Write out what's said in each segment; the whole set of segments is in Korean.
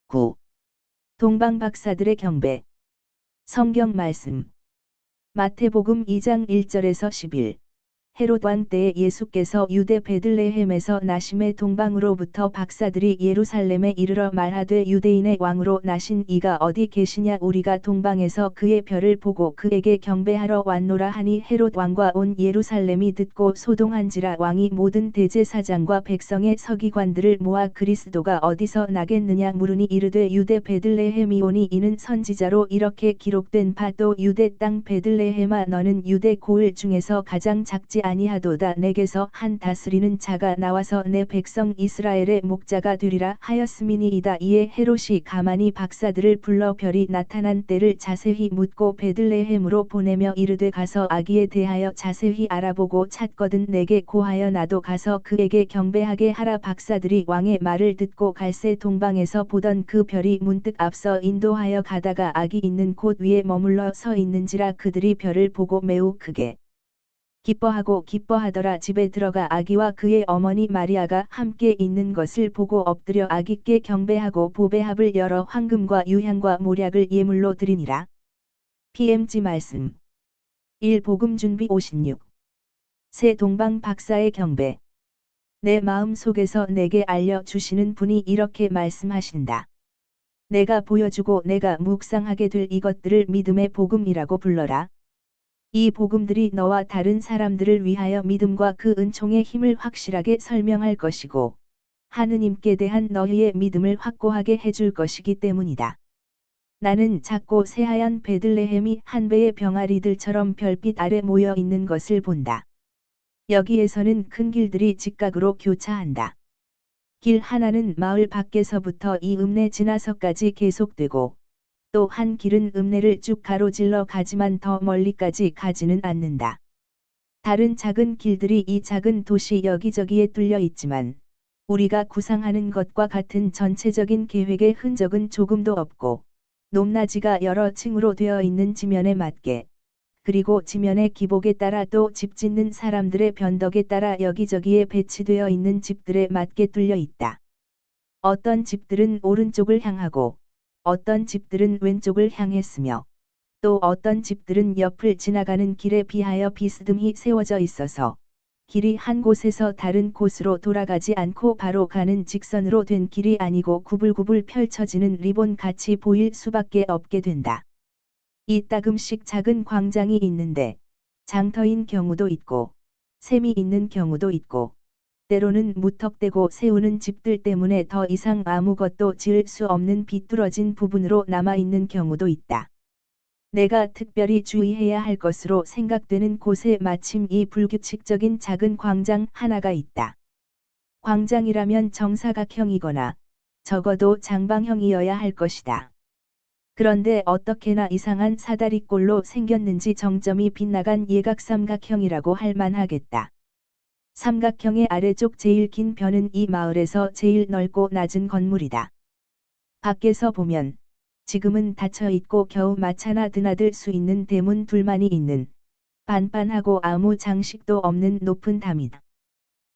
9. 동방 박사들의 경배. 성경 말씀. 마태복음 2장 1절에서 11. 헤롯 왕 때에 예수께서 유대 베들레헴에서 나심에 동방으로부터 박사들이 예루살렘에 이르러 말하되 유대인의 왕으로 나신 이가 어디 계시냐, 우리가 동방에서 그의 별을 보고 그에게 경배하러 왔노라 하니, 헤롯 왕과 온 예루살렘이 듣고 소동한지라. 왕이 모든 대제사장과 백성의 서기관들을 모아 그리스도가 어디서 나겠느냐 물으니 이르되 유대 베들레헴이오니 이는 선지자로 이렇게 기록된 바 또 유대 땅 베들레헴아 너는 유대 고을 중에서 가장 작지 아니하도다. 내게서 한 다스리는 자가 나와서 내 백성 이스라엘의 목자가 되리라 하였음이니이다. 이에 헤롯이 가만히 박사들을 불러 별이 나타난 때를 자세히 묻고 베들레헴으로 보내며 이르되 가서 아기에 대하여 자세히 알아보고 찾거든 내게 고하여 나도 가서 그에게 경배하게 하라. 박사들이 왕의 말을 듣고 갈새 동방에서 보던 그 별이 문득 앞서 인도하여 가다가 아기 있는 곳 위에 머물러 서 있는지라. 그들이 별을 보고 매우 크게 기뻐하더라. 집에 들어가 아기와 그의 어머니 마리아가 함께 있는 것을 보고 엎드려 아기께 경배하고 보배합을 열어 황금과 유향과 모략을 예물로 드리니라. PMG 말씀. 1. 복음 준비 56. 새 동방 박사의 경배. 내 마음 속에서 내게 알려주시는 분이 이렇게 말씀하신다. 내가 보여주고 내가 묵상하게 될 이것들을 믿음의 복음이라고 불러라. 이 복음들이 너와 다른 사람들을 위하여 믿음과 그 은총의 힘을 확실하게 설명할 것이고 하느님께 대한 너희의 믿음을 확고하게 해줄 것이기 때문이다. 나는 작고 새하얀 베들레헴이 한 배의 병아리들처럼 별빛 아래 모여 있는 것을 본다. 여기에서는 큰 길들이 직각으로 교차한다. 길 하나는 마을 밖에서부터 이 읍내 지나서까지 계속되고 또 한 길은 읍내를 쭉 가로질러 가지만 더 멀리까지 가지는 않는다. 다른 작은 길들이 이 작은 도시 여기저기에 뚫려 있지만 우리가 구상하는 것과 같은 전체적인 계획의 흔적은 조금도 없고 높낮이가 여러 층으로 되어 있는 지면에 맞게, 그리고 지면의 기복에 따라 또 집 짓는 사람들의 변덕에 따라 여기저기에 배치되어 있는 집들에 맞게 뚫려 있다. 어떤 집들은 오른쪽을 향하고 어떤 집들은 왼쪽을 향했으며 또 어떤 집들은 옆을 지나가는 길에 비하여 비스듬히 세워져 있어서 길이 한 곳에서 다른 곳으로 돌아가지 않고 바로 가는 직선으로 된 길이 아니고 구불구불 펼쳐지는 리본 같이 보일 수밖에 없게 된다. 이따금씩 작은 광장이 있는데 장터인 경우도 있고 샘이 있는 경우도 있고 때로는 무턱대고 세우는 집들 때문에 더 이상 아무것도 지을 수 없는 비뚤어진 부분으로 남아있는 경우도 있다. 내가 특별히 주의해야 할 것으로 생각되는 곳에 마침 이 불규칙적인 작은 광장 하나가 있다. 광장이라면 정사각형이거나 적어도 장방형이어야 할 것이다. 그런데 어떻게나 이상한 사다리꼴로 생겼는지 정점이 빗나간 예각삼각형이라고 할 만하겠다. 삼각형의 아래쪽 제일 긴 변은 이 마을에서 제일 넓고 낮은 건물이다. 밖에서 보면 지금은 닫혀 있고 겨우 마차나 드나들 수 있는 대문 둘만이 있는 반반하고 아무 장식도 없는 높은 담이다.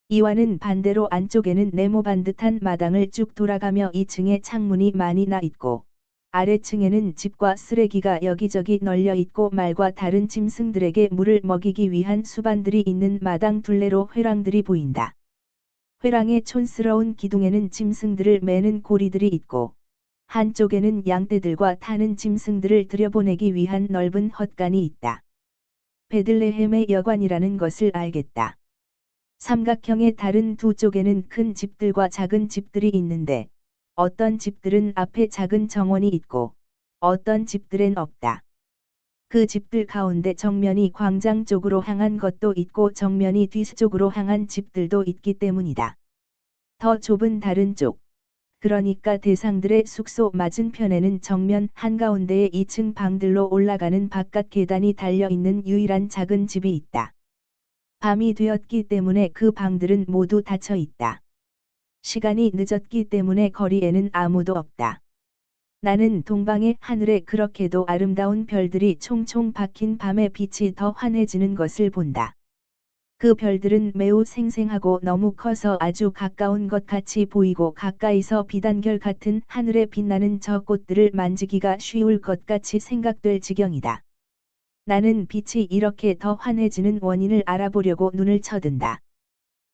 이와는 반대로 안쪽에는 네모반 듯한 마당을 쭉 돌아가며 2층에 창문이 많이 나 있고 아래층에는 집과 쓰레기가 여기저기 널려 있고 말과 다른 짐승들에게 물을 먹이기 위한 수반들이 있는 마당 둘레로 회랑들이 보인다. 회랑의 촌스러운 기둥에는 짐승들을 매는 고리들이 있고 한쪽에는 양떼들과 타는 짐승들을 들여보내기 위한 넓은 헛간이 있다. 베들레헴의 여관이라는 것을 알겠다. 삼각형의 다른 두 쪽에는 큰 집들과 작은 집들이 있는데 어떤 집들은 앞에 작은 정원이 있고 어떤 집들엔 없다. 그 집들 가운데 정면이 광장 쪽으로 향한 것도 있고 정면이 뒤쪽으로 향한 집들도 있기 때문이다. 더 좁은 다른 쪽, 그러니까 대상들의 숙소 맞은편에는 정면 한가운데에 2층 방들로 올라가는 바깥 계단이 달려있는 유일한 작은 집이 있다. 밤이 되었기 때문에 그 방들은 모두 닫혀 있다. 시간이 늦었기 때문에 거리에는 아무도 없다. 나는 동방의 하늘에 그렇게도 아름다운 별들이 총총 박힌 밤에 빛이 더 환해지는 것을 본다. 그 별들은 매우 생생하고 너무 커서 아주 가까운 것 같이 보이고 가까이서 비단결 같은 하늘에 빛나는 저 꽃들을 만지기가 쉬울 것 같이 생각될 지경이다. 나는 빛이 이렇게 더 환해지는 원인을 알아보려고 눈을 쳐든다.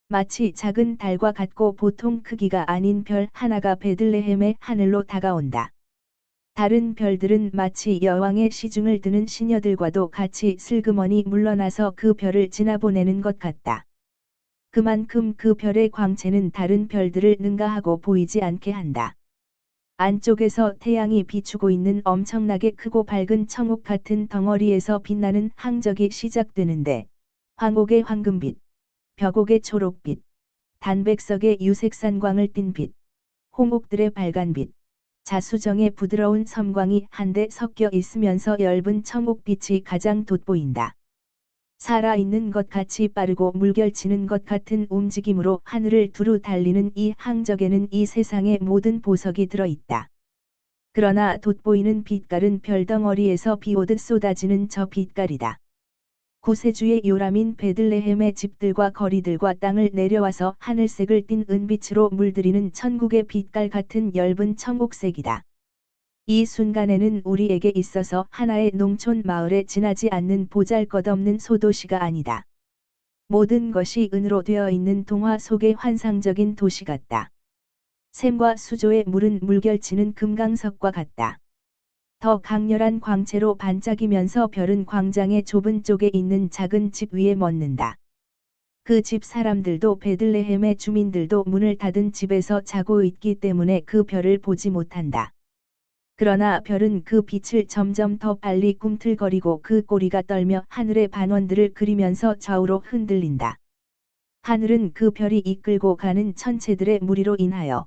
마치 작은 달과 같고 보통 크기가 아닌 별 하나가 베들레헴의 하늘로 다가온다. 다른 별들은 마치 여왕의 시중을 드는 시녀들과도 같이 슬그머니 물러나서 그 별을 지나보내는 것 같다. 그만큼 그 별의 광채는 다른 별들을 능가하고 보이지 않게 한다. 안쪽에서 태양이 비추고 있는 엄청나게 크고 밝은 청옥 같은 덩어리에서 빛나는 항적이 시작되는데, 황옥의 황금빛, 벽옥의 초록빛, 단백석의 유색산광을 띤 빛, 홍옥들의 빨간빛, 자수정의 부드러운 섬광이 한데 섞여 있으면서 엷은 청옥빛이 가장 돋보인다. 살아있는 것 같이 빠르고 물결치는 것 같은 움직임으로 하늘을 두루 달리는 이 항적에는 이 세상의 모든 보석이 들어있다. 그러나 돋보이는 빛깔은 별덩어리에서 비오듯 쏟아지는 저 빛깔이다. 구세주의 요람인 베들레헴의 집들과 거리들과 땅을 내려와서 하늘색을 띤 은빛으로 물들이는 천국의 빛깔 같은 엷은 청옥색이다. 이 순간에는 우리에게 있어서 하나의 농촌 마을에 지나지 않는 보잘것없는 소도시가 아니다. 모든 것이 은으로 되어 있는 동화 속의 환상적인 도시 같다. 샘과 수조에 물은 물결치는 금강석과 같다. 더 강렬한 광채로 반짝이면서 별은 광장의 좁은 쪽에 있는 작은 집 위에 멎는다. 그 집 사람들도 베들레헴의 주민들도 문을 닫은 집에서 자고 있기 때문에 그 별을 보지 못한다. 그러나 별은 그 빛을 점점 더 빨리 꿈틀거리고 그 꼬리가 떨며 하늘의 반원들을 그리면서 좌우로 흔들린다. 하늘은 그 별이 이끌고 가는 천체들의 무리로 인하여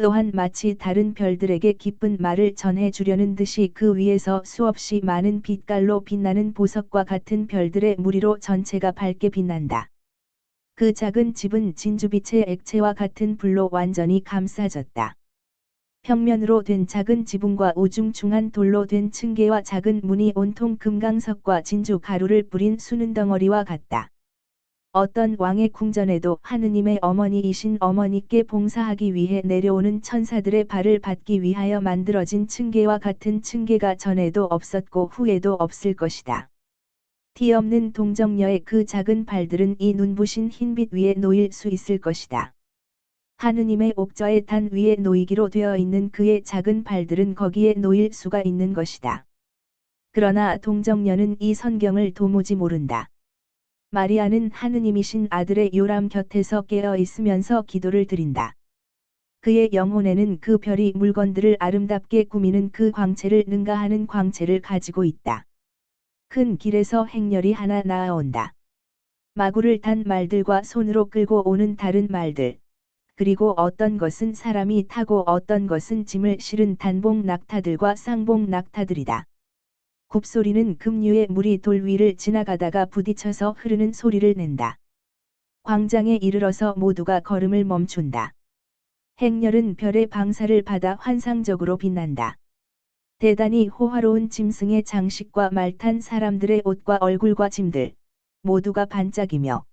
또한 마치 다른 별들에게 기쁜 말을 전해 주려는 듯이 그 위에서 수없이 많은 빛깔로 빛나는 보석과 같은 별들의 무리로 전체가 밝게 빛난다. 그 작은 집은 진주빛의 액체와 같은 불로 완전히 감싸졌다. 평면으로 된 작은 지붕과 우중충한 돌로 된 층계와 작은 문이 온통 금강석과 진주 가루를 뿌린 수는 덩어리와 같다. 어떤 왕의 궁전에도 하느님의 어머니이신 어머니께 봉사하기 위해 내려오는 천사들의 발을 받기 위하여 만들어진 층계와 같은 층계가 전에도 없었고 후에도 없을 것이다. 티 없는 동정녀의 그 작은 발들은 이 눈부신 흰빛 위에 놓일 수 있을 것이다. 하느님의 옥좌의 단 위에 놓이기로 되어 있는 그의 작은 발들은 거기에 놓일 수가 있는 것이다. 그러나 동정녀는 이 성경을 도무지 모른다. 마리아는 하느님이신 아들의 요람 곁에서 깨어 있으면서 기도를 드린다. 그의 영혼에는 그 별이 물건들을 아름답게 꾸미는 그 광채를 능가하는 광채를 가지고 있다. 큰 길에서 행렬이 하나 나아온다. 마구를 탄 말들과 손으로 끌고 오는 다른 말들, 그리고 어떤 것은 사람이 타고 어떤 것은 짐을 실은 단봉 낙타들과 쌍봉 낙타들이다. 굽소리는 급류의 물이 돌 위를 지나가다가 부딪혀서 흐르는 소리를 낸다. 광장에 이르러서 모두가 걸음을 멈춘다. 행렬은 별의 방사를 받아 환상적으로 빛난다. 대단히 호화로운 짐승의 장식과 말탄 사람들의 옷과 얼굴과 짐들, 모두가 반짝이며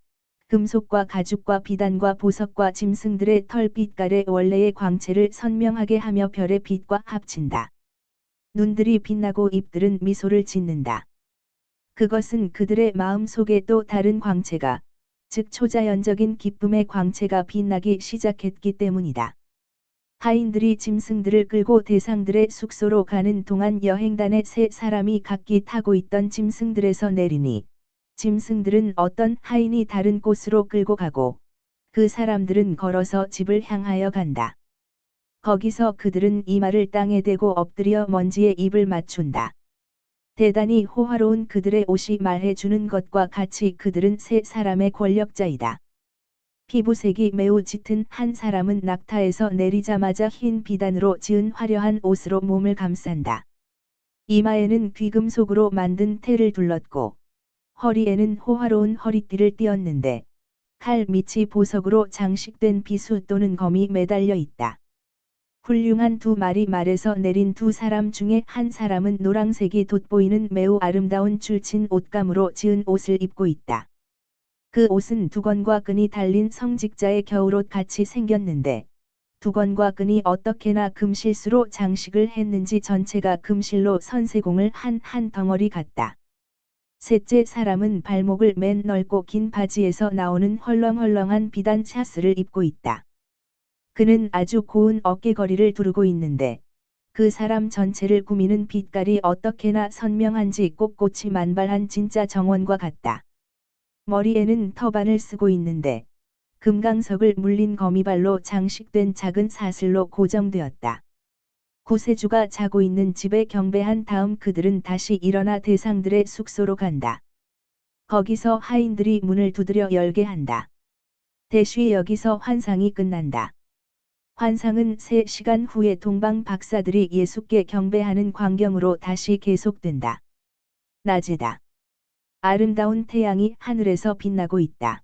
금속과 가죽과 비단과 보석과 짐승들의 털 빛깔의 원래의 광채를 선명하게 하며 별의 빛과 합친다. 눈들이 빛나고 입들은 미소를 짓는다. 그것은 그들의 마음 속에 또 다른 광채가, 즉 초자연적인 기쁨의 광채가 빛나기 시작했기 때문이다. 하인들이 짐승들을 끌고 대상들의 숙소로 가는 동안 여행단의 세 사람이 각기 타고 있던 짐승들에서 내리니, 짐승들은 어떤 하인이 다른 곳으로 끌고 가고, 그 사람들은 걸어서 집을 향하여 간다. 거기서 그들은 이마를 땅에 대고 엎드려 먼지에 입을 맞춘다. 대단히 호화로운 그들의 옷이 말해주는 것과 같이 그들은 세 사람의 권력자이다. 피부색이 매우 짙은 한 사람은 낙타에서 내리자마자 흰 비단으로 지은 화려한 옷으로 몸을 감싼다. 이마에는 귀금속으로 만든 테를 둘렀고, 허리에는 호화로운 허리띠를 띄었는데, 칼 밑이 보석으로 장식된 비수 또는 검이 매달려 있다. 훌륭한 두 마리 말에서 내린 두 사람 중에 한 사람은 노란색이 돋보이는 매우 아름다운 줄친 옷감으로 지은 옷을 입고 있다. 그 옷은 두건과 끈이 달린 성직자의 겨울옷 같이 생겼는데 두건과 끈이 어떻게나 금실수로 장식을 했는지 전체가 금실로 선세공을 한 덩어리 같다. 셋째 사람은 발목을 맨 넓고 긴 바지에서 나오는 헐렁헐렁한 비단 샤스를 입고 있다. 그는 아주 고운 어깨거리를 두르고 있는데 그 사람 전체를 꾸미는 빛깔이 어떻게나 선명한지 꼿꼿이 만발한 진짜 정원과 같다. 머리에는 터반을 쓰고 있는데 금강석을 물린 거미발로 장식된 작은 사슬로 고정되었다. 구세주가 자고 있는 집에 경배한 다음 그들은 다시 일어나 대상들의 숙소로 간다. 거기서 하인들이 문을 두드려 열게 한다. 대쉬 여기서 환상이 끝난다. 환상은 3시간 후에 동방 박사들이 예수께 경배하는 광경으로 다시 계속된다. 낮이다. 아름다운 태양이 하늘에서 빛나고 있다.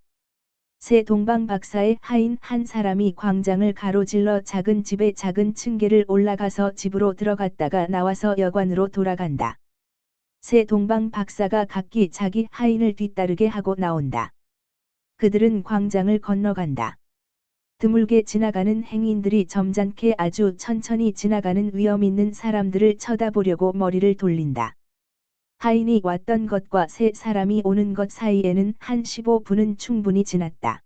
새 동방 박사의 하인 한 사람이 광장을 가로질러 작은 집의 작은 층계를 올라가서 집으로 들어갔다가 나와서 여관으로 돌아간다. 새 동방 박사가 각기 자기 하인을 뒤따르게 하고 나온다. 그들은 광장을 건너간다. 드물게 지나가는 행인들이 점잖게 아주 천천히 지나가는 위험 있는 사람들을 쳐다보려고 머리를 돌린다. 하인이 왔던 것과 세 사람이 오는 것 사이에는 한 15분은 충분히 지났다.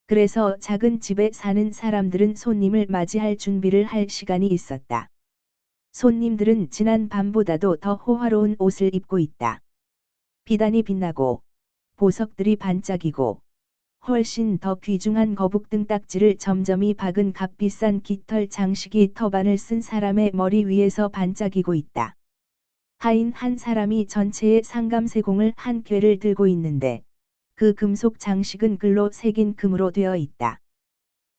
그래서 작은 집에 사는 사람들은 손님을 맞이할 준비를 할 시간이 있었다. 손님들은 지난 밤보다도 더 호화로운 옷을 입고 있다. 비단이 빛나고 보석들이 반짝이고 훨씬 더 귀중한 거북 등딱지를 점점이 박은 값비싼 깃털 장식이 터반을 쓴 사람의 머리 위에서 반짝이고 있다. 하인 한 사람이 전체의 상감세공을 한 궤를 들고 있는데 그 금속 장식은 글로 새긴 금으로 되어 있다.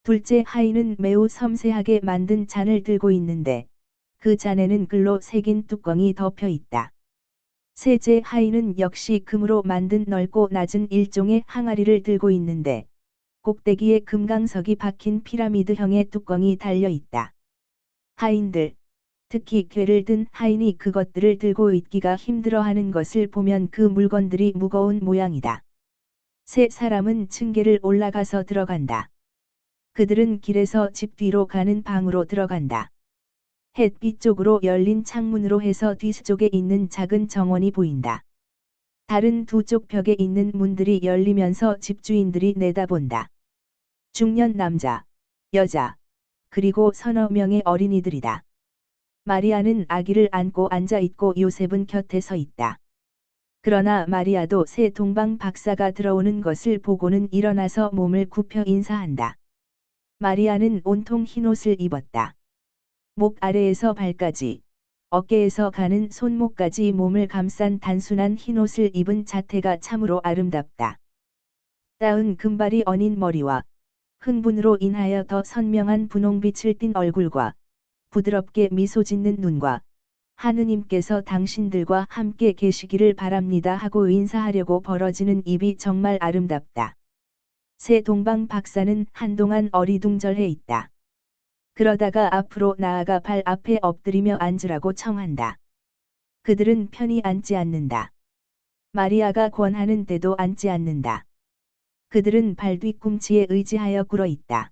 둘째 하인은 매우 섬세하게 만든 잔을 들고 있는데 그 잔에는 글로 새긴 뚜껑이 덮여 있다. 셋째 하인은 역시 금으로 만든 넓고 낮은 일종의 항아리를 들고 있는데 꼭대기에 금강석이 박힌 피라미드형의 뚜껑이 달려 있다. 하인들, 특히 궤를 든 하인이 그것들을 들고 있기가 힘들어하는 것을 보면 그 물건들이 무거운 모양이다. 세 사람은 층계를 올라가서 들어간다. 그들은 길에서 집 뒤로 가는 방으로 들어간다. 햇빛 쪽으로 열린 창문으로 해서 뒤쪽에 있는 작은 정원이 보인다. 다른 두 쪽 벽에 있는 문들이 열리면서 집주인들이 내다본다. 중년 남자, 여자, 그리고 서너 명의 어린이들이다. 마리아는 아기를 안고 앉아 있고 요셉은 곁에 서 있다. 그러나 마리아도 새 동방 박사가 들어오는 것을 보고는 일어나서 몸을 굽혀 인사한다. 마리아는 온통 흰옷을 입었다. 목 아래에서 발까지, 어깨에서 가는 손목까지 몸을 감싼 단순한 흰옷을 입은 자태가 참으로 아름답다. 따은 금발이 어닌 머리와 흥분으로 인하여 더 선명한 분홍빛을 띤 얼굴과 부드럽게 미소 짓는 눈과 하느님께서 당신들과 함께 계시기를 바랍니다 하고 인사하려고 벌어지는 입이 정말 아름답다. 새 동방 박사는 한동안 어리둥절해 있다. 그러다가 앞으로 나아가 발 앞에 엎드리며 앉으라고 청한다. 그들은 편히 앉지 않는다. 마리아가 권하는 때도 앉지 않는다. 그들은 발 뒤꿈치에 의지하여 꿇어 있다.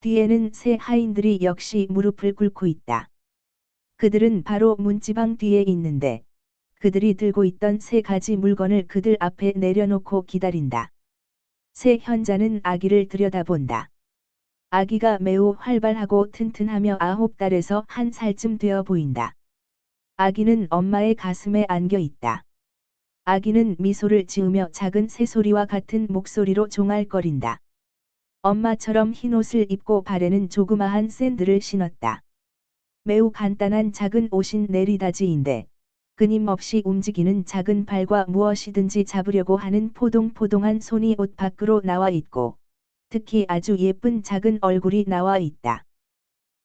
뒤에는 세 하인들이 역시 무릎을 꿇고 있다. 그들은 바로 문지방 뒤에 있는데 그들이 들고 있던 3가지 물건을 그들 앞에 내려놓고 기다린다. 새 현자는 아기를 들여다본다. 아기가 매우 활발하고 튼튼하며 9달에서 1살쯤 되어 보인다. 아기는 엄마의 가슴에 안겨 있다. 아기는 미소를 지으며 작은 새소리와 같은 목소리로 종알거린다. 엄마처럼 흰옷을 입고 발에는 조그마한 샌들을 신었다. 매우 간단한 작은 옷인 내리다지인데 끊임없이 움직이는 작은 발과 무엇이든지 잡으려고 하는 포동포동한 손이 옷 밖으로 나와 있고 특히 아주 예쁜 작은 얼굴이 나와 있다.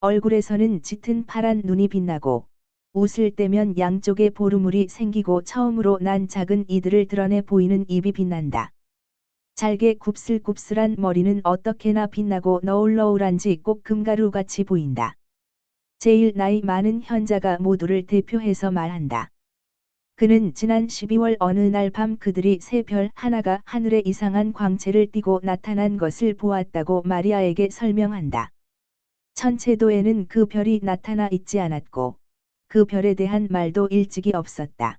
얼굴에서는 짙은 파란 눈이 빛나고 웃을 때면 양쪽에 보루물이 생기고 처음으로 난 작은 이들을 드러내 보이는 입이 빛난다. 잘게 굽슬굽슬한 머리는 어떻게나 빛나고 너울너울한지 꼭 금가루같이 보인다. 제일 나이 많은 현자가 모두를 대표해서 말한다. 그는 지난 12월 어느 날 밤 그들이 새 별 하나가 하늘에 이상한 광채를 띠고 나타난 것을 보았다고 마리아에게 설명한다. 천체도에는 그 별이 나타나 있지 않았고 그 별에 대한 말도 일찍이 없었다.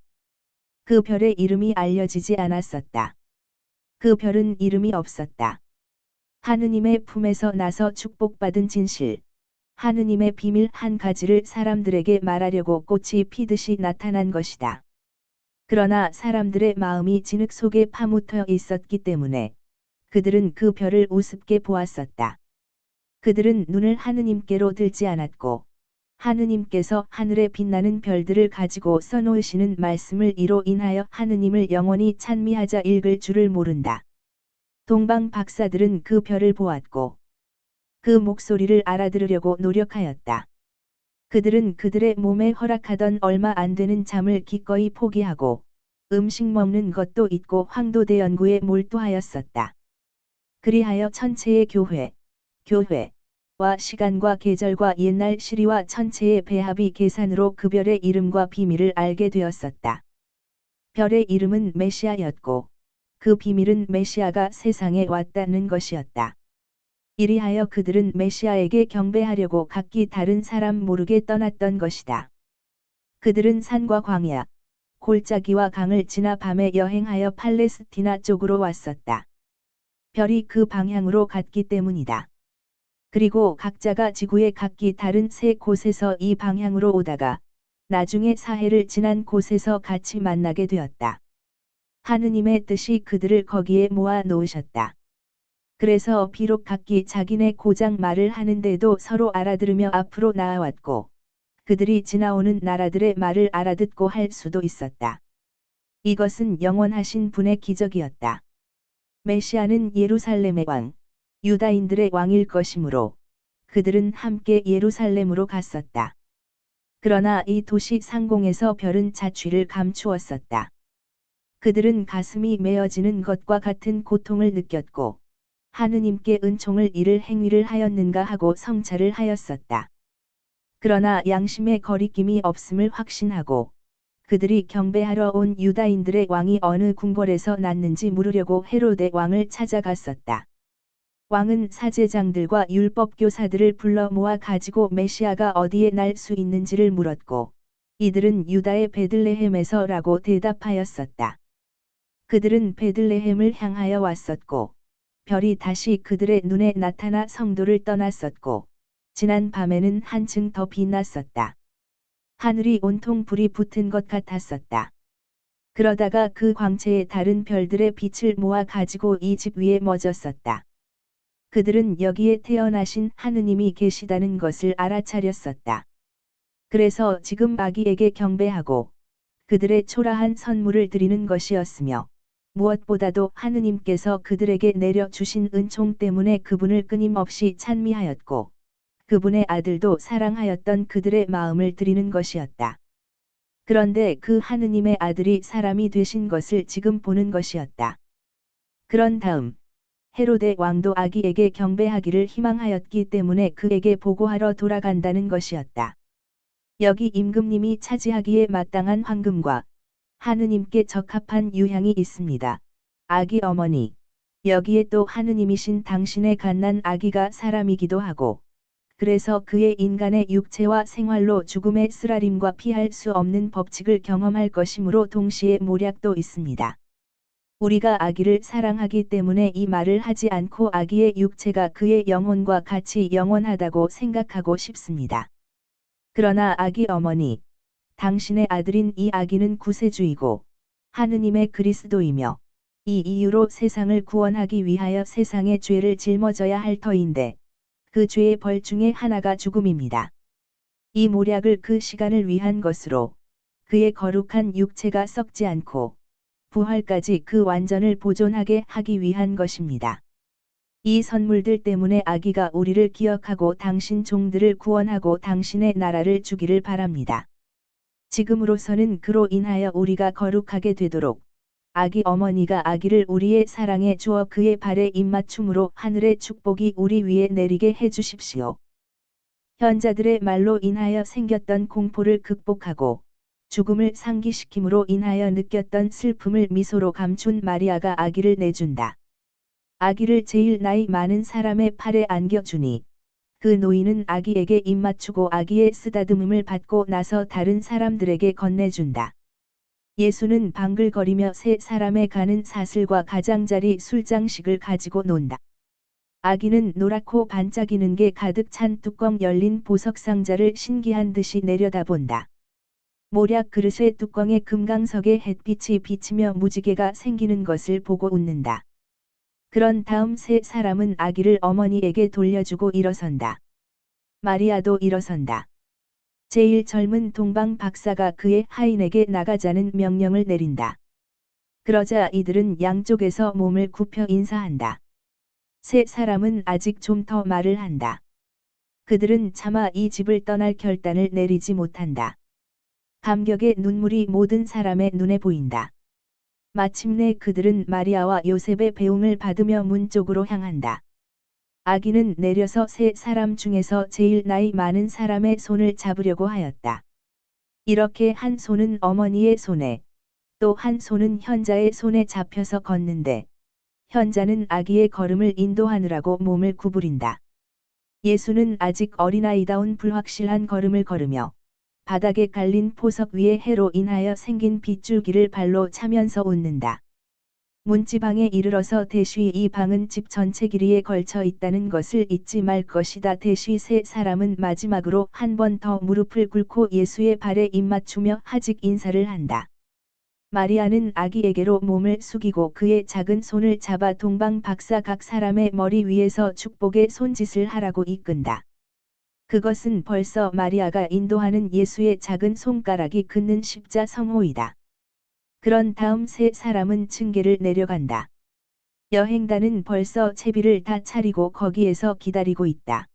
그 별의 이름이 알려지지 않았었다. 그 별은 이름이 없었다. 하느님의 품에서 나서 축복받은 진실, 하느님의 비밀 한 가지를 사람들에게 말하려고 꽃이 피듯이 나타난 것이다. 그러나 사람들의 마음이 진흙 속에 파묻혀 있었기 때문에 그들은 그 별을 우습게 보았었다. 그들은 눈을 하느님께로 들지 않았고 하느님께서 하늘에 빛나는 별들을 가지고 써놓으시는 말씀을 이로 인하여 하느님을 영원히 찬미하자 읽을 줄을 모른다. 동방 박사들은 그 별을 보았고 그 목소리를 알아들으려고 노력하였다. 그들은 그들의 몸에 허락하던 얼마 안 되는 잠을 기꺼이 포기하고 음식 먹는 것도 잊고 황도대 연구에 몰두하였었다. 그리하여 천체의 교회와 시간과 계절과 옛날 시리와 천체의 배합이 계산으로 그 별의 이름과 비밀을 알게 되었었다. 별의 이름은 메시아였고 그 비밀은 메시아가 세상에 왔다는 것이었다. 이리하여 그들은 메시아에게 경배하려고 각기 다른 사람 모르게 떠났던 것이다. 그들은 산과 광야, 골짜기와 강을 지나 밤에 여행하여 팔레스티나 쪽으로 왔었다. 별이 그 방향으로 갔기 때문이다. 그리고 각자가 지구의 각기 다른 세 곳에서 이 방향으로 오다가 나중에 사해를 지난 곳에서 같이 만나게 되었다. 하느님의 뜻이 그들을 거기에 모아 놓으셨다. 그래서 비록 각기 자기네 고장 말을 하는데도 서로 알아들으며 앞으로 나아왔고 그들이 지나오는 나라들의 말을 알아듣고 할 수도 있었다. 이것은 영원하신 분의 기적이었다. 메시아는 예루살렘의 왕, 유다인들의 왕일 것이므로 그들은 함께 예루살렘으로 갔었다. 그러나 이 도시 상공에서 별은 자취를 감추었었다. 그들은 가슴이 메어지는 것과 같은 고통을 느꼈고 하느님께 은총을 잃을 행위를 하였는가 하고 성찰을 하였었다. 그러나 양심의 거리낌이 없음을 확신하고 그들이 경배하러 온 유다인들의 왕이 어느 궁궐에서 났는지 물으려고 헤로데 왕을 찾아갔었다. 왕은 사제장들과 율법교사들을 불러 모아 가지고 메시아가 어디에 날 수 있는지를 물었고 이들은 유다의 베들레헴에서라고 대답하였었다. 그들은 베들레헴을 향하여 왔었고 별이 다시 그들의 눈에 나타나 성도를 떠났었고 지난 밤에는 한층 더 빛났었다. 하늘이 온통 불이 붙은 것 같았었다. 그러다가 그 광채에 다른 별들의 빛을 모아 가지고 이 집 위에 멎었었다. 그들은 여기에 태어나신 하느님이 계시다는 것을 알아차렸었다. 그래서 지금 아기에게 경배하고 그들의 초라한 선물을 드리는 것이었으며 무엇보다도 하느님께서 그들에게 내려주신 은총 때문에 그분을 끊임없이 찬미하였고 그분의 아들도 사랑하였던 그들의 마음을 드리는 것이었다. 그런데 그 하느님의 아들이 사람이 되신 것을 지금 보는 것이었다. 그런 다음 헤로데 왕도 아기에게 경배하기를 희망하였기 때문에 그에게 보고하러 돌아간다는 것이었다. 여기 임금님이 차지하기에 마땅한 황금과 하느님께 적합한 유향이 있습니다. 아기 어머니, 여기에 또 하느님이신 당신의 갓난 아기가 사람이기도 하고 그래서 그의 인간의 육체와 생활로 죽음의 쓰라림과 피할 수 없는 법칙을 경험할 것이므로 동시에 모략도 있습니다. 우리가 아기를 사랑하기 때문에 이 말을 하지 않고 아기의 육체가 그의 영혼과 같이 영원하다고 생각하고 싶습니다. 그러나 아기 어머니, 당신의 아들인 이 아기는 구세주이고 하느님의 그리스도이며 이 이유로 세상을 구원하기 위하여 세상의 죄를 짊어져야 할 터인데 그 죄의 벌 중에 하나가 죽음입니다. 이 모략을 그 시간을 위한 것으로 그의 거룩한 육체가 썩지 않고 부활까지 그 완전을 보존하게 하기 위한 것입니다. 이 선물들 때문에 아기가 우리를 기억하고 당신 종들을 구원하고 당신의 나라를 주기를 바랍니다. 지금으로서는 그로 인하여 우리가 거룩하게 되도록 아기 어머니가 아기를 우리의 사랑에 주어 그의 발에 입맞춤으로 하늘의 축복이 우리 위에 내리게 해주십시오. 현자들의 말로 인하여 생겼던 공포를 극복하고 죽음을 상기시킴으로 인하여 느꼈던 슬픔을 미소로 감춘 마리아가 아기를 내준다. 아기를 제일 나이 많은 사람의 팔에 안겨주니 그 노인은 아기에게 입맞추고 아기의 쓰다듬음을 받고 나서 다른 사람들에게 건네준다. 예수는 방글거리며 세 사람의 가는 사슬과 가장자리 술장식을 가지고 논다. 아기는 노랗고 반짝이는 게 가득 찬 뚜껑 열린 보석 상자를 신기한 듯이 내려다본다. 모략 그릇의 뚜껑에 금강석의 햇빛이 비치며 무지개가 생기는 것을 보고 웃는다. 그런 다음 세 사람은 아기를 어머니에게 돌려주고 일어선다. 마리아도 일어선다. 제일 젊은 동방 박사가 그의 하인에게 나가자는 명령을 내린다. 그러자 이들은 양쪽에서 몸을 굽혀 인사한다. 세 사람은 아직 좀 더 말을 한다. 그들은 차마 이 집을 떠날 결단을 내리지 못한다. 감격의 눈물이 모든 사람의 눈에 보인다. 마침내 그들은 마리아와 요셉의 배웅을 받으며 문 쪽으로 향한다. 아기는 내려서 세 사람 중에서 제일 나이 많은 사람의 손을 잡으려고 하였다. 이렇게 한 손은 어머니의 손에, 또 한 손은 현자의 손에 잡혀서 걷는데, 현자는 아기의 걸음을 인도하느라고 몸을 구부린다. 예수는 아직 어린아이다운 불확실한 걸음을 걸으며, 바닥에 깔린 포석 위에 해로 인하여 생긴 빗줄기를 발로 차면서 웃는다. 문지방에 이르러서 대쉬 이 방은 집 전체 길이에 걸쳐 있다는 것을 잊지 말 것이다. 대쉬 세 사람은 마지막으로 한 번 더 무릎을 꿇고 예수의 발에 입맞추며 하직 인사를 한다. 마리아는 아기에게로 몸을 숙이고 그의 작은 손을 잡아 동방 박사 각 사람의 머리 위에서 축복의 손짓을 하라고 이끈다. 그것은 벌써 마리아가 인도하는 예수의 작은 손가락이 긋는 십자 성호이다. 그런 다음 세 사람은 층계를 내려간다. 여행단은 벌써 채비를 다 차리고 거기에서 기다리고 있다.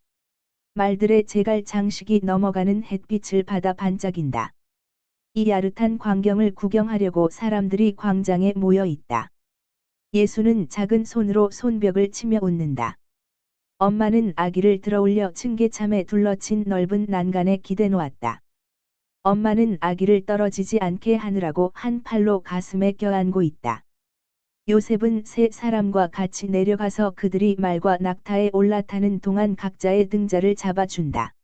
말들의 제갈 장식이 넘어가는 햇빛을 받아 반짝인다. 이 야릇한 광경을 구경하려고 사람들이 광장에 모여 있다. 예수는 작은 손으로 손뼉을 치며 웃는다. 엄마는 아기를 들어올려 층계참에 둘러친 넓은 난간에 기대 놓았다. 엄마는 아기를 떨어지지 않게 하느라고 한 팔로 가슴에 껴안고 있다. 요셉은 세 사람과 같이 내려가서 그들이 말과 낙타에 올라타는 동안 각자의 등자를 잡아준다.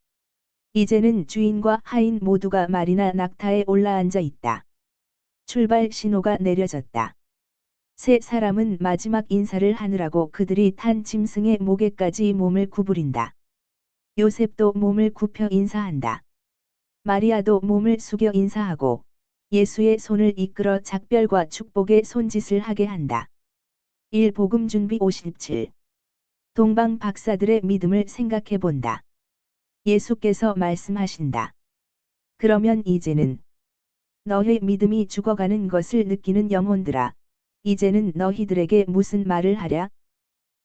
이제는 주인과 하인 모두가 말이나 낙타에 올라앉아 있다. 출발 신호가 내려졌다. 세 사람은 마지막 인사를 하느라고 그들이 탄 짐승의 목에까지 몸을 구부린다. 요셉도 몸을 굽혀 인사한다. 마리아도 몸을 숙여 인사하고 예수의 손을 이끌어 작별과 축복의 손짓을 하게 한다. 1 복음 준비 57. 동방 박사들의 믿음을 생각해 본다. 예수께서 말씀하신다. 그러면 이제는 너희 믿음이 죽어가는 것을 느끼는 영혼들아, 이제는 너희들에게 무슨 말을 하랴?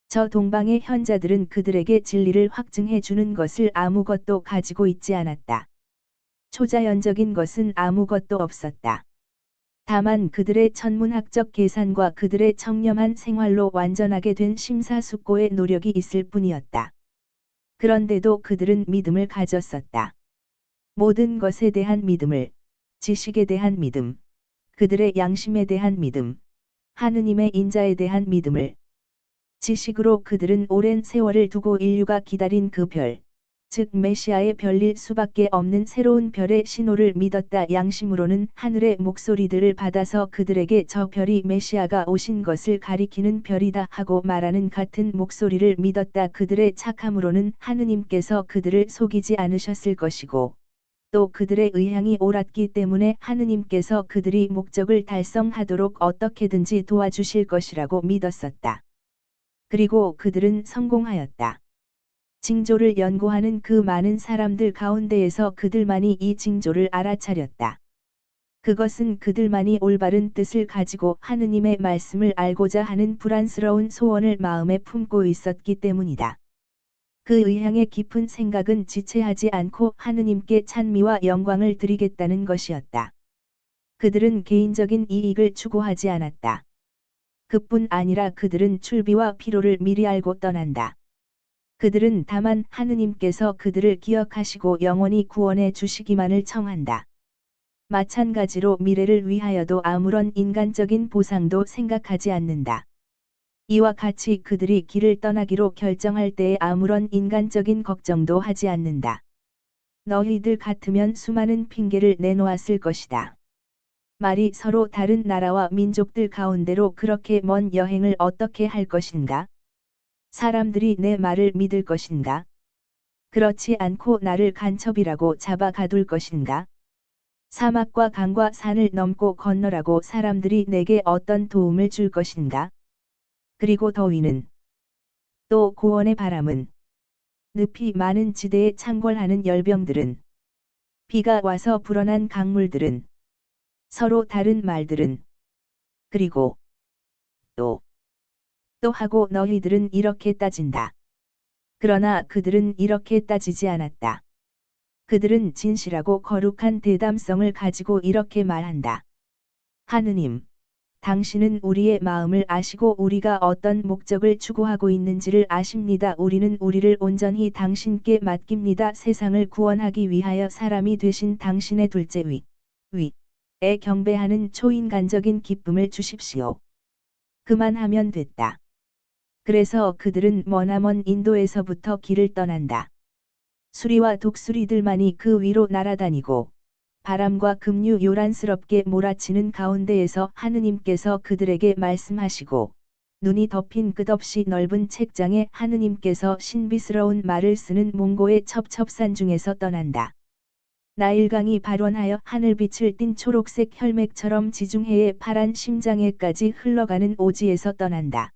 저 동방의 현자들은 그들에게 진리를 확증해 주는 것을 아무것도 가지고 있지 않았다. 초자연적인 것은 아무것도 없었다. 다만 그들의 천문학적 계산과 그들의 청렴한 생활로 완전하게 된 심사숙고의 노력이 있을 뿐이었다. 그런데도 그들은 믿음을 가졌었다. 모든 것에 대한 믿음을, 지식에 대한 믿음, 그들의 양심에 대한 믿음, 하느님의 인자에 대한 믿음을. 지식으로 그들은 오랜 세월을 두고 인류가 기다린 그 별, 즉 메시아의 별일 수밖에 없는 새로운 별의 신호를 믿었다. 양심으로는 하늘의 목소리들을 받아서 그들에게 저 별이 메시아가 오신 것을 가리키는 별이다 하고 말하는 같은 목소리를 믿었다. 그들의 착함으로는 하느님께서 그들을 속이지 않으셨을 것이고, 또 그들의 의향이 옳았기 때문에 하느님께서 그들이 목적을 달성하도록 어떻게든지 도와주실 것이라고 믿었었다. 그리고 그들은 성공하였다. 징조를 연구하는 그 많은 사람들 가운데에서 그들만이 이 징조를 알아차렸다. 그것은 그들만이 올바른 뜻을 가지고 하느님의 말씀을 알고자 하는 불안스러운 소원을 마음에 품고 있었기 때문이다. 그 의향의 깊은 생각은 지체하지 않고 하느님께 찬미와 영광을 드리겠다는 것이었다. 그들은 개인적인 이익을 추구하지 않았다. 그뿐 아니라 그들은 출비와 피로를 미리 알고 떠난다. 그들은 다만 하느님께서 그들을 기억하시고 영원히 구원해 주시기만을 청한다. 마찬가지로 미래를 위하여도 아무런 인간적인 보상도 생각하지 않는다. 이와 같이 그들이 길을 떠나기로 결정할 때에 아무런 인간적인 걱정도 하지 않는다. 너희들 같으면 수많은 핑계를 내놓았을 것이다. 말이 서로 다른 나라와 민족들 가운데로 그렇게 먼 여행을 어떻게 할 것인가? 사람들이 내 말을 믿을 것인가? 그렇지 않고 나를 간첩이라고 잡아 가둘 것인가? 사막과 강과 산을 넘고 건너라고 사람들이 내게 어떤 도움을 줄 것인가? 그리고 더위는 또 고원의 바람은 늪이 많은 지대에 창궐하는 열병들은 비가 와서 불어난 강물들은 서로 다른 말들은 그리고 또 하고 너희들은 이렇게 따진다. 그러나 그들은 이렇게 따지지 않았다. 그들은 진실하고 거룩한 대담성을 가지고 이렇게 말한다. 하느님, 당신은 우리의 마음을 아시고 우리가 어떤 목적을 추구하고 있는지를 아십니다. 우리는 우리를 온전히 당신께 맡깁니다. 세상을 구원하기 위하여 사람이 되신 당신의 둘째 위에 경배하는 초인간적인 기쁨을 주십시오. 그만하면 됐다. 그래서 그들은 머나먼 인도에서부터 길을 떠난다. 수리와 독수리들만이 그 위로 날아다니고 바람과 급류 요란스럽게 몰아치는 가운데에서 하느님께서 그들에게 말씀하시고 눈이 덮인 끝없이 넓은 책장에 하느님께서 신비스러운 말을 쓰는 몽고의 첩첩산 중에서 떠난다. 나일강이 발원하여 하늘빛을 띤 초록색 혈맥처럼 지중해의 파란 심장에까지 흘러가는 오지에서 떠난다.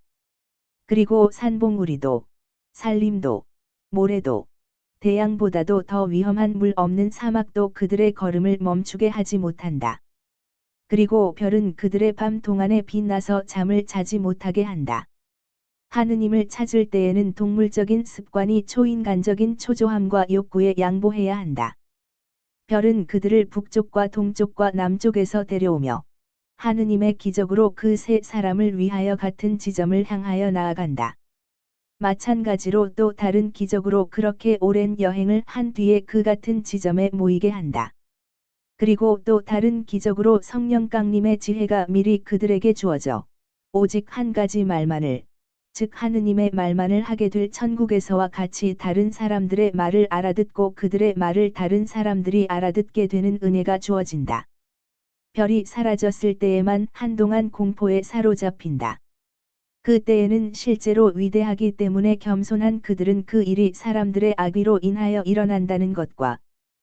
그리고 산봉우리도, 산림도, 모래도, 대양보다도 더 위험한 물 없는 사막도 그들의 걸음을 멈추게 하지 못한다. 그리고 별은 그들의 밤 동안에 빛나서 잠을 자지 못하게 한다. 하느님을 찾을 때에는 동물적인 습관이 초인간적인 초조함과 욕구에 양보해야 한다. 별은 그들을 북쪽과 동쪽과 남쪽에서 데려오며 하느님의 기적으로 그 세 사람을 위하여 같은 지점을 향하여 나아간다. 마찬가지로 또 다른 기적으로 그렇게 오랜 여행을 한 뒤에 그 같은 지점에 모이게 한다. 그리고 또 다른 기적으로 성령 깡님의 지혜가 미리 그들에게 주어져 오직 한 가지 말만을, 즉 하느님의 말만을 하게 될 천국에서와 같이 다른 사람들의 말을 알아듣고 그들의 말을 다른 사람들이 알아듣게 되는 은혜가 주어진다. 별이 사라졌을 때에만 한동안 공포에 사로잡힌다. 그때에는 실제로 위대하기 때문에 겸손한 그들은 그 일이 사람들의 악의로 인하여 일어난다는 것과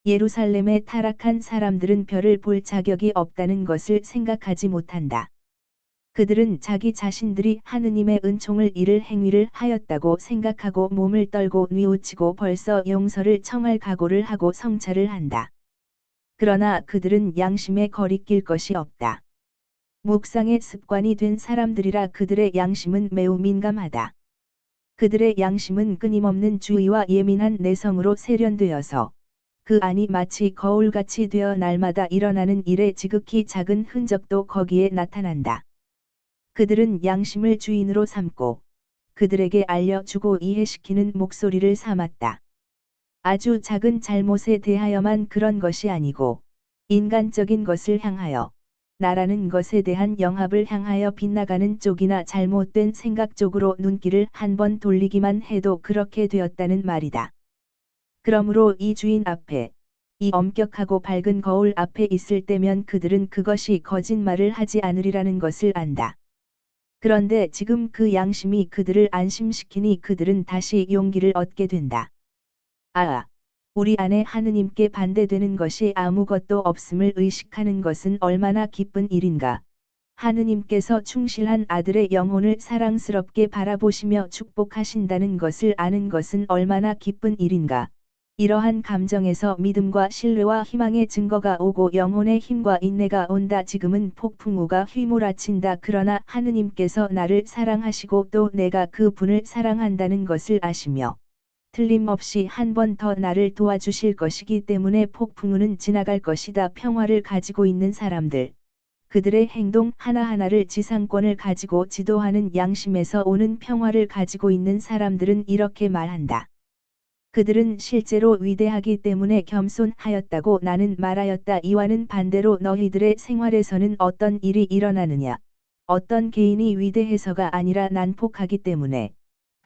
예루살렘에 타락한 사람들은 별을 볼 자격이 없다는 것을 생각하지 못한다. 그들은 자기 자신들이 하느님의 은총을 잃을 행위를 하였다고 생각하고 몸을 떨고 뉘우치고 벌써 용서를 청할 각오를 하고 성찰을 한다. 그러나 그들은 양심에 거리낄 것이 없다. 묵상의 습관이 된 사람들이라 그들의 양심은 매우 민감하다. 그들의 양심은 끊임없는 주의와 예민한 내성으로 세련되어서 그 안이 마치 거울같이 되어 날마다 일어나는 일의 지극히 작은 흔적도 거기에 나타난다. 그들은 양심을 주인으로 삼고 그들에게 알려주고 이해시키는 목소리를 삼았다. 아주 작은 잘못에 대하여만 그런 것이 아니고 인간적인 것을 향하여 나라는 것에 대한 영합을 향하여 빗나가는 쪽이나 잘못된 생각 쪽으로 눈길을 한번 돌리기만 해도 그렇게 되었다는 말이다. 그러므로 이 주인 앞에, 이 엄격하고 밝은 거울 앞에 있을 때면 그들은 그것이 거짓말을 하지 않으리라는 것을 안다. 그런데 지금 그 양심이 그들을 안심시키니 그들은 다시 용기를 얻게 된다. 우리 안에 하느님께 반대되는 것이 아무것도 없음을 의식하는 것은 얼마나 기쁜 일인가. 하느님께서 충실한 아들의 영혼을 사랑스럽게 바라보시며 축복하신다는 것을 아는 것은 얼마나 기쁜 일인가. 이러한 감정에서 믿음과 신뢰와 희망의 증거가 오고 영혼의 힘과 인내가 온다. 지금은 폭풍우가 휘몰아친다. 그러나 하느님께서 나를 사랑하시고 또 내가 그 분을 사랑한다는 것을 아시며 틀림없이 한 번 더 나를 도와주실 것이기 때문에 폭풍우는 지나갈 것이다. 평화를 가지고 있는 사람들. 그들의 행동 하나하나를 지상권을 가지고 지도하는 양심에서 오는 평화를 가지고 있는 사람들은 이렇게 말한다. 그들은 실제로 위대하기 때문에 겸손하였다고 나는 말하였다. 이와는 반대로 너희들의 생활에서는 어떤 일이 일어나느냐? 어떤 개인이 위대해서가 아니라 난폭하기 때문에.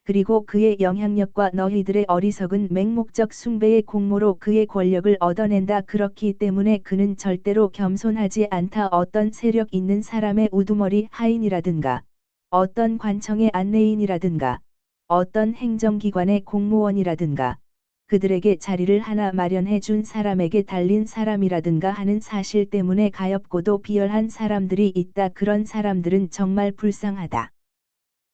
그리고 그의 영향력과 너희들의 어리석은 맹목적 숭배의 공모로 그의 권력을 얻어낸다. 그렇기 때문에 그는 절대로 겸손하지 않다. 어떤 세력 있는 사람의 우두머리 하인이라든가, 어떤 관청의 안내인이라든가, 어떤 행정기관의 공무원이라든가, 그들에게 자리를 하나 마련해 준 사람에게 달린 사람이라든가 하는 사실 때문에 가엾고도 비열한 사람들이 있다. 그런 사람들은 정말 불쌍하다.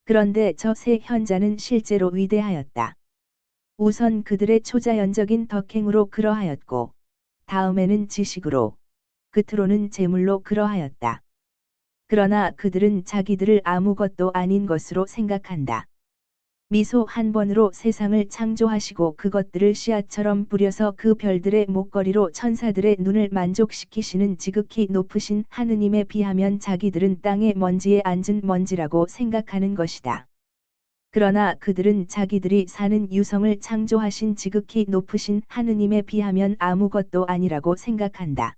그런데 저 세 현자는 실제로 위대하였다. 우선 그들의 초자연적인 덕행으로 그러하였고, 다음에는 지식으로, 끝으로는 재물로 그러하였다. 그러나 그들은 자기들을 아무것도 아닌 것으로 생각한다. 미소 한 번으로 세상을 창조하시고 그것들을 씨앗처럼 뿌려서 그 별들의 목걸이로 천사들의 눈을 만족시키시는 지극히 높으신 하느님에 비하면 자기들은 땅의 먼지에 앉은 먼지라고 생각하는 것이다. 그러나 그들은 자기들이 사는 유성을 창조하신 지극히 높으신 하느님에 비하면 아무것도 아니라고 생각한다.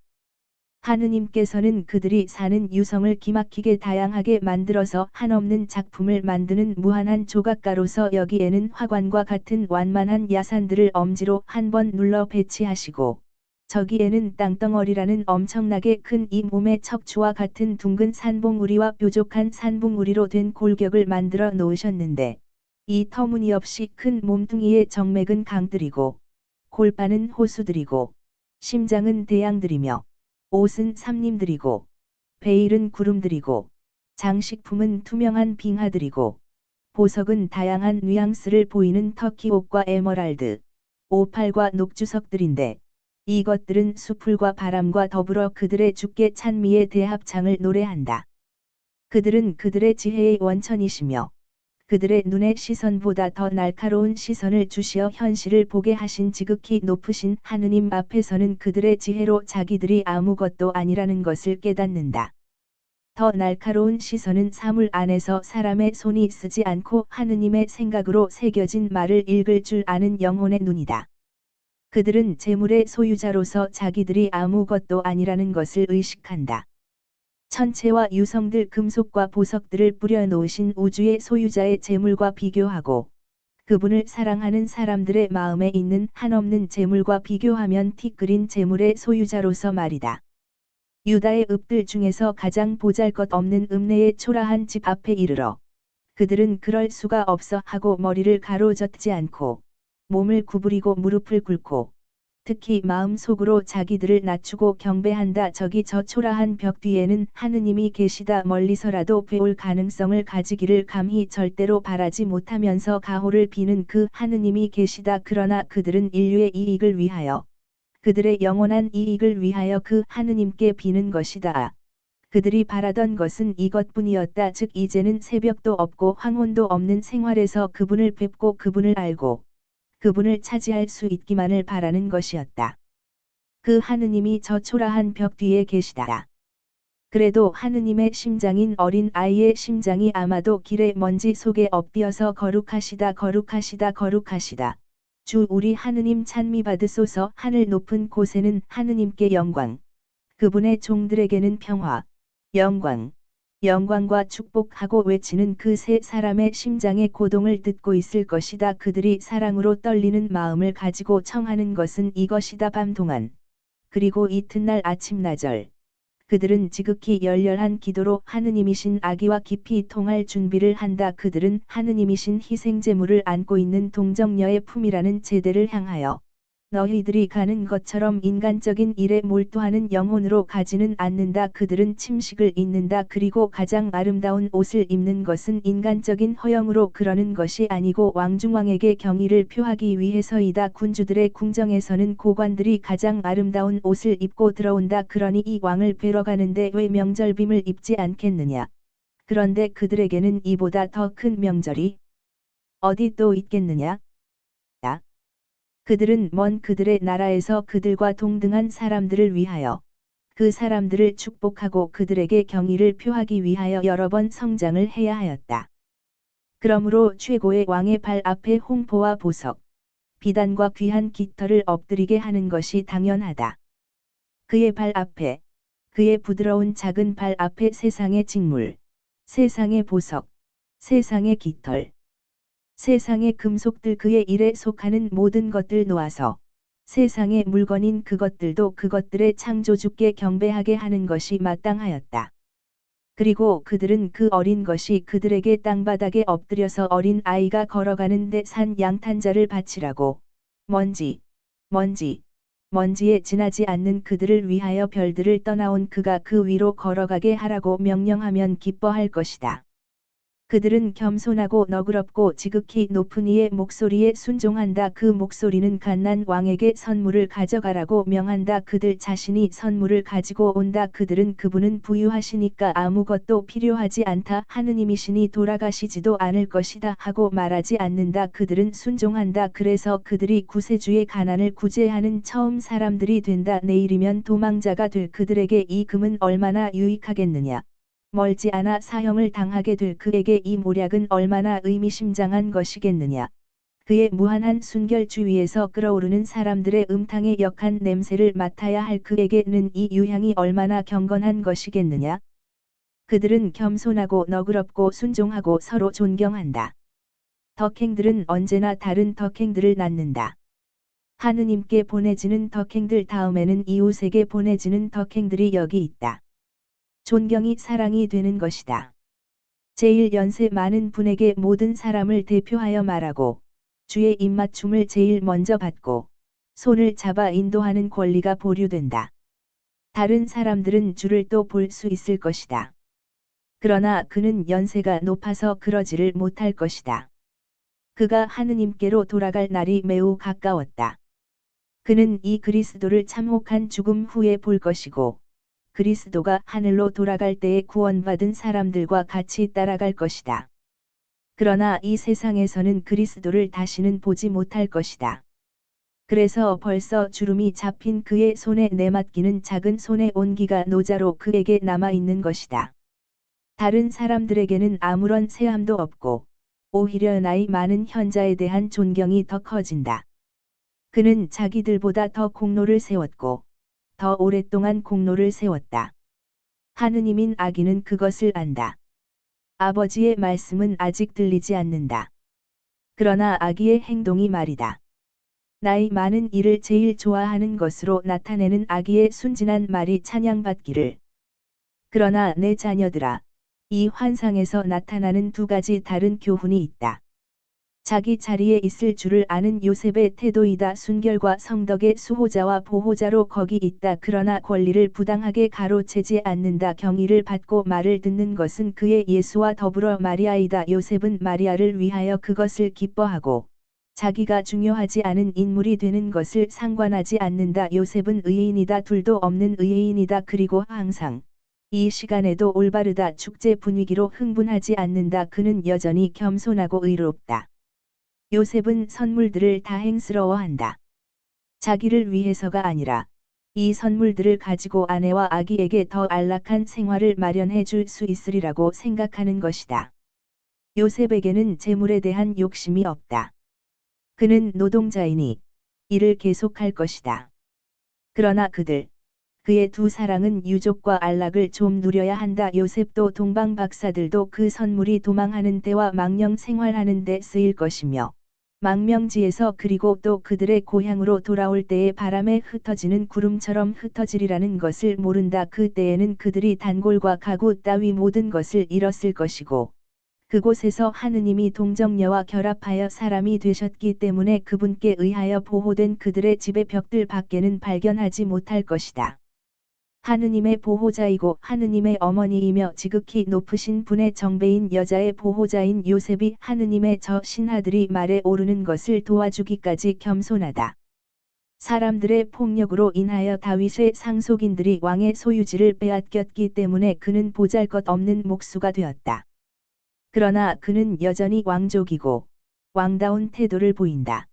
하느님께서는 그들이 사는 유성을 기막히게 다양하게 만들어서 한없는 작품을 만드는 무한한 조각가로서 여기에는 화관과 같은 완만한 야산들을 엄지로 한 번 눌러 배치하시고, 저기에는 땅덩어리라는 엄청나게 큰 이 몸의 척추와 같은 둥근 산봉우리와 뾰족한 산봉우리로 된 골격을 만들어 놓으셨는데, 이 터무니없이 큰 몸뚱이의 정맥은 강들이고, 골반은 호수들이고, 심장은 대양들이며, 옷은 삼림들이고, 베일은 구름들이고, 장식품은 투명한 빙하들이고, 보석은 다양한 뉘앙스를 보이는 터키 옥과 에머랄드, 오팔과 녹주석들인데, 이것들은 수풀과 바람과 더불어 그들의 주께 찬미의 대합창을 노래한다. 그들은 그들의 지혜의 원천이시며, 그들의 눈의 시선보다 더 날카로운 시선을 주시어 현실을 보게 하신 지극히 높으신 하느님 앞에서는 그들의 지혜로 자기들이 아무것도 아니라는 것을 깨닫는다. 더 날카로운 시선은 사물 안에서 사람의 손이 쓰지 않고 하느님의 생각으로 새겨진 말을 읽을 줄 아는 영혼의 눈이다. 그들은 재물의 소유자로서 자기들이 아무것도 아니라는 것을 의식한다. 천체와 유성들 금속과 보석들을 뿌려놓으신 우주의 소유자의 재물과 비교하고, 그분을 사랑하는 사람들의 마음에 있는 한없는 재물과 비교하면 티끌인 재물의 소유자로서 말이다. 유다의 읍들 중에서 가장 보잘것없는 읍내의 초라한 집 앞에 이르러, 그들은 그럴 수가 없어 하고 머리를 가로젓지 않고, 몸을 구부리고 무릎을 꿇고, 특히 마음속으로 자기들을 낮추고 경배한다. 저기 저 초라한 벽 뒤에는 하느님이 계시다. 멀리서라도 뵈올 가능성을 가지기를 감히 절대로 바라지 못하면서 가호를 비는 그 하느님이 계시다. 그러나 그들은 인류의 이익을 위하여, 그들의 영원한 이익을 위하여 그 하느님께 비는 것이다. 그들이 바라던 것은 이것뿐이었다. 즉 이제는 새벽도 없고 황혼도 없는 생활에서 그분을 뵙고 그분을 알고, 그분을 차지할 수 있기만을 바라는 것이었다. 그 하느님이 저 초라한 벽 뒤에 계시다. 그래도 하느님의 심장인 어린 아이의 심장이 아마도 길의 먼지 속에 엎드어서 거룩하시다 거룩하시다 거룩하시다. 주 우리 하느님 찬미 받으소서. 하늘 높은 곳에는 하느님께 영광, 그분의 종들에게는 평화, 영광, 영광과 축복하고 외치는 그 세 사람의 심장의 고동을 듣고 있을 것이다. 그들이 사랑으로 떨리는 마음을 가지고 청하는 것은 이것이다. 밤 동안, 그리고 이튿날 아침나절, 그들은 지극히 열렬한 기도로 하느님이신 아기와 깊이 통할 준비를 한다. 그들은 하느님이신 희생제물을 안고 있는 동정녀의 품이라는 제대를 향하여, 너희들이 가는 것처럼 인간적인 일에 몰두하는 영혼으로 가지는 않는다. 그들은 침식을 잊는다. 그리고 가장 아름다운 옷을 입는 것은 인간적인 허영으로 그러는 것이 아니고 왕중왕에게 경의를 표하기 위해서이다. 군주들의 궁정에서는 고관들이 가장 아름다운 옷을 입고 들어온다. 그러니 이 왕을 뵈러 가는데 왜 명절빔을 입지 않겠느냐. 그런데 그들에게는 이보다 더 큰 명절이 어디 또 있겠느냐. 그들은 먼 그들의 나라에서 그들과 동등한 사람들을 위하여, 그 사람들을 축복하고 그들에게 경의를 표하기 위하여 여러 번 성장을 해야 하였다. 그러므로 최고의 왕의 발 앞에 홍포와 보석, 비단과 귀한 깃털을 엎드리게 하는 것이 당연하다. 그의 발 앞에, 그의 부드러운 작은 발 앞에 세상의 직물, 세상의 보석, 세상의 깃털, 세상의 금속들 그의 일에 속하는 모든 것들 놓아서 세상의 물건인 그것들도 그것들의 창조주께 경배하게 하는 것이 마땅하였다. 그리고 그들은 그 어린 것이 그들에게 땅바닥에 엎드려서 어린 아이가 걸어가는데 산 양탄자를 바치라고 먼지에 지나지 않는 그들을 위하여 별들을 떠나온 그가 그 위로 걸어가게 하라고 명령하면 기뻐할 것이다. 그들은 겸손하고 너그럽고 지극히 높은 이의 목소리에 순종한다. 그 목소리는 갓난 왕에게 선물을 가져가라고 명한다. 그들 자신이 선물을 가지고 온다. 그들은 그분은 부유하시니까 아무것도 필요하지 않다. 하느님이시니 돌아가시지도 않을 것이다 하고 말하지 않는다. 그들은 순종한다. 그래서 그들이 구세주의 가난을 구제하는 처음 사람들이 된다. 내일이면 도망자가 될 그들에게 이 금은 얼마나 유익하겠느냐. 멀지 않아 사형을 당하게 될 그에게 이 모략은 얼마나 의미심장한 것이겠느냐. 그의 무한한 순결 주위에서 끓어오르는 사람들의 음탕의 역한 냄새를 맡아야 할 그에게는 이 유향이 얼마나 경건한 것이겠느냐. 그들은 겸손하고 너그럽고 순종하고 서로 존경한다. 덕행들은 언제나 다른 덕행들을 낳는다. 하느님께 보내지는 덕행들 다음에는 이웃에게 보내지는 덕행들이 여기 있다. 존경이 사랑이 되는 것이다. 제일 연세 많은 분에게 모든 사람을 대표하여 말하고 주의 입맞춤을 제일 먼저 받고 손을 잡아 인도하는 권리가 보류된다. 다른 사람들은 주를 또 볼 수 있을 것이다. 그러나 그는 연세가 높아서 그러지를 못할 것이다. 그가 하느님께로 돌아갈 날이 매우 가까웠다. 그는 이 그리스도를 참혹한 죽음 후에 볼 것이고 그리스도가 하늘로 돌아갈 때에 구원받은 사람들과 같이 따라갈 것이다. 그러나 이 세상에서는 그리스도를 다시는 보지 못할 것이다. 그래서 벌써 주름이 잡힌 그의 손에 내맡기는 작은 손의 온기가 노자로 그에게 남아있는 것이다. 다른 사람들에게는 아무런 세함도 없고 오히려 나이 많은 현자에 대한 존경이 더 커진다. 그는 자기들보다 더 공로를 세웠고 더 오랫동안 공로를 세웠다. 하느님인 아기는 그것을 안다. 아버지의 말씀은 아직 들리지 않는다. 그러나 아기의 행동이 말이다. 나이 많은 이를 제일 좋아하는 것으로 나타내는 아기의 순진한 말이 찬양받기를. 그러나 내 자녀들아, 이 환상에서 나타나는 두 가지 다른 교훈이 있다. 자기 자리에 있을 줄을 아는 요셉의 태도이다. 순결과 성덕의 수호자와 보호자로 거기 있다. 그러나 권리를 부당하게 가로채지 않는다. 경의를 받고 말을 듣는 것은 그의 예수와 더불어 마리아이다. 요셉은 마리아를 위하여 그것을 기뻐하고 자기가 중요하지 않은 인물이 되는 것을 상관하지 않는다. 요셉은 의인이다. 둘도 없는 의인이다. 그리고 항상 이 시간에도 올바르다. 축제 분위기로 흥분하지 않는다. 그는 여전히 겸손하고 의롭다. 요셉은 선물들을 다행스러워한다. 자기를 위해서가 아니라 이 선물들을 가지고 아내와 아기에게 더 안락한 생활을 마련해 줄 수 있으리라고 생각하는 것이다. 요셉에게는 재물에 대한 욕심이 없다. 그는 노동자이니 일을 계속할 것이다. 그러나 그의 두 사랑은 유족과 안락을 좀 누려야 한다. 요셉도 동방 박사들도 그 선물이 도망하는 데와 망령 생활하는 데 쓰일 것이며 망명지에서 그리고 또 그들의 고향으로 돌아올 때에 바람에 흩어지는 구름처럼 흩어지리라는 것을 모른다. 그 때에는 그들이 단골과 가구 따위 모든 것을 잃었을 것이고 그곳에서 하느님이 동정녀와 결합하여 사람이 되셨기 때문에 그분께 의하여 보호된 그들의 집의 벽들 밖에는 발견하지 못할 것이다. 하느님의 보호자이고 하느님의 어머니이며 지극히 높으신 분의 정배인 여자의 보호자인 요셉이 하느님의 저 신하들이 말에 오르는 것을 도와주기까지 겸손하다. 사람들의 폭력으로 인하여 다윗의 상속인들이 왕의 소유지를 빼앗겼기 때문에 그는 보잘것없는 목수가 되었다. 그러나 그는 여전히 왕족이고 왕다운 태도를 보인다.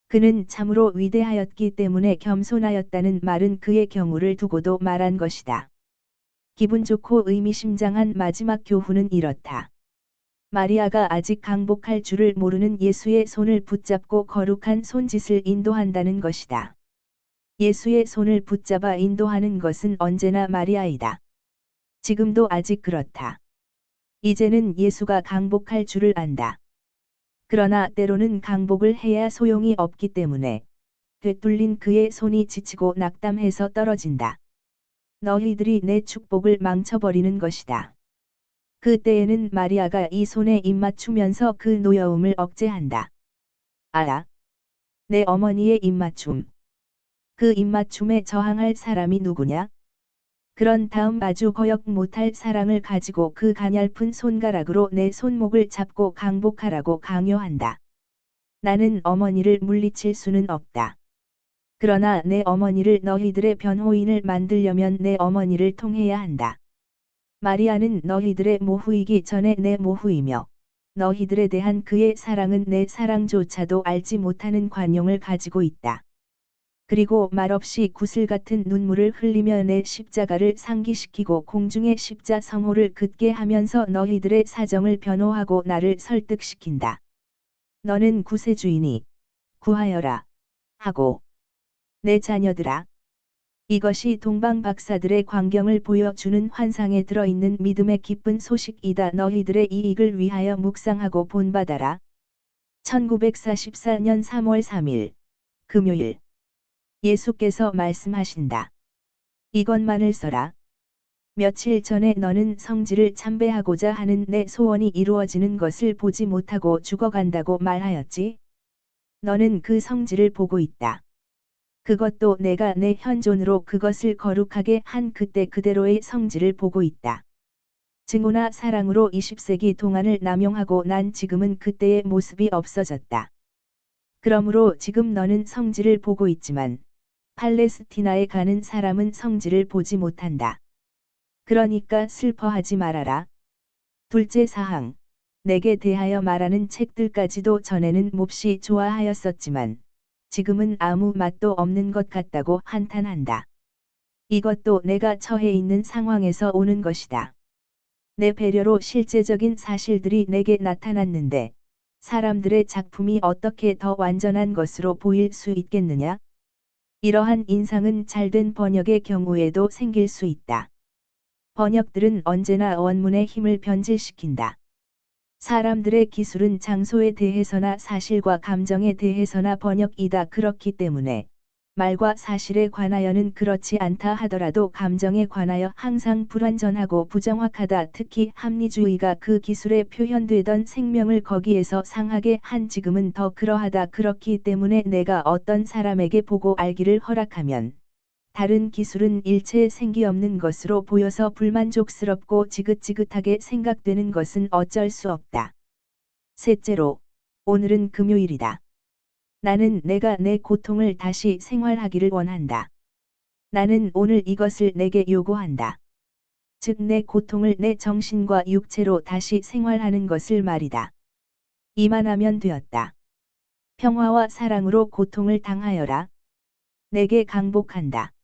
그는 참으로 위대하였기 때문에 겸손하였다는 말은 그의 경우를 두고도 말한 것이다. 기분 좋고 의미심장한 마지막 교훈은 이렇다. 마리아가 아직 강복할 줄을 모르는 예수의 손을 붙잡고 거룩한 손짓을 인도한다는 것이다. 예수의 손을 붙잡아 인도하는 것은 언제나 마리아이다. 지금도 아직 그렇다. 이제는 예수가 강복할 줄을 안다. 그러나 때로는 강복을 해야 소용이 없기 때문에 되뚫린 그의 손이 지치고 낙담해서 떨어진다. 너희들이 내 축복을 망쳐버리는 것이다. 그때에는 마리아가 이 손에 입맞추면서 그 노여움을 억제한다. 알아. 내 어머니의 입맞춤. 그 입맞춤에 저항할 사람이 누구냐? 그런 다음 아주 거역 못할 사랑을 가지고 그 가냘픈 손가락으로 내 손목을 잡고 강복하라고 강요한다. 나는 어머니를 물리칠 수는 없다. 그러나 내 어머니를 너희들의 변호인을 만들려면 내 어머니를 통해야 한다. 마리아는 너희들의 모후이기 전에 내 모후이며 너희들에 대한 그의 사랑은 내 사랑조차도 알지 못하는 관용을 가지고 있다. 그리고 말없이 구슬 같은 눈물을 흘리며 내 십자가를 상기시키고 공중의 십자 성호를 긋게 하면서 너희들의 사정을 변호하고 나를 설득시킨다. 너는 구세주이니 구하여라 하고 내 자녀들아. 이것이 동방 박사들의 광경을 보여주는 환상에 들어있는 믿음의 기쁜 소식이다. 너희들의 이익을 위하여 묵상하고 본받아라. 1944년 3월 3일 금요일 예수께서 말씀하신다. 이것만을 써라. 며칠 전에 너는 성지를 참배하고자 하는 내 소원이 이루어지는 것을 보지 못하고 죽어간다고 말하였지. 너는 그 성지를 보고 있다. 그것도 내가 내 현존으로 그것을 거룩하게 한 그때 그대로의 성지를 보고 있다. 증오나 사랑으로 20세기 동안을 남용하고 난 지금은 그때의 모습이 없어졌다. 그러므로 지금 너는 성지를 보고 있지만 팔레스티나에 가는 사람은 성지를 보지 못한다. 그러니까 슬퍼하지 말아라. 둘째 사항, 내게 대하여 말하는 책들까지도 전에는 몹시 좋아하였었지만 지금은 아무 맛도 없는 것 같다고 한탄한다. 이것도 내가 처해 있는 상황에서 오는 것이다. 내 배려로 실제적인 사실들이 내게 나타났는데 사람들의 작품이 어떻게 더 완전한 것으로 보일 수 있겠느냐? 이러한 인상은 잘된 번역의 경우에도 생길 수 있다. 번역들은 언제나 원문의 힘을 변질시킨다. 사람들의 기술은 장소에 대해서나 사실과 감정에 대해서나 번역이다. 그렇기 때문에 말과 사실에 관하여는 그렇지 않다 하더라도 감정에 관하여 항상 불완전하고 부정확하다. 특히 합리주의가 그 기술에 표현되던 생명을 거기에서 상하게 한 지금은 더 그러하다. 그렇기 때문에 내가 어떤 사람에게 보고 알기를 허락하면 다른 기술은 일체 생기없는 것으로 보여서 불만족스럽고 지긋지긋하게 생각되는 것은 어쩔 수 없다. 셋째로, 오늘은 금요일이다. 나는 내가 내 고통을 다시 생활하기를 원한다. 나는 오늘 이것을 내게 요구한다. 즉 내 고통을 내 정신과 육체로 다시 생활하는 것을 말이다. 이만하면 되었다. 평화와 사랑으로 고통을 당하여라. 내게 강복한다.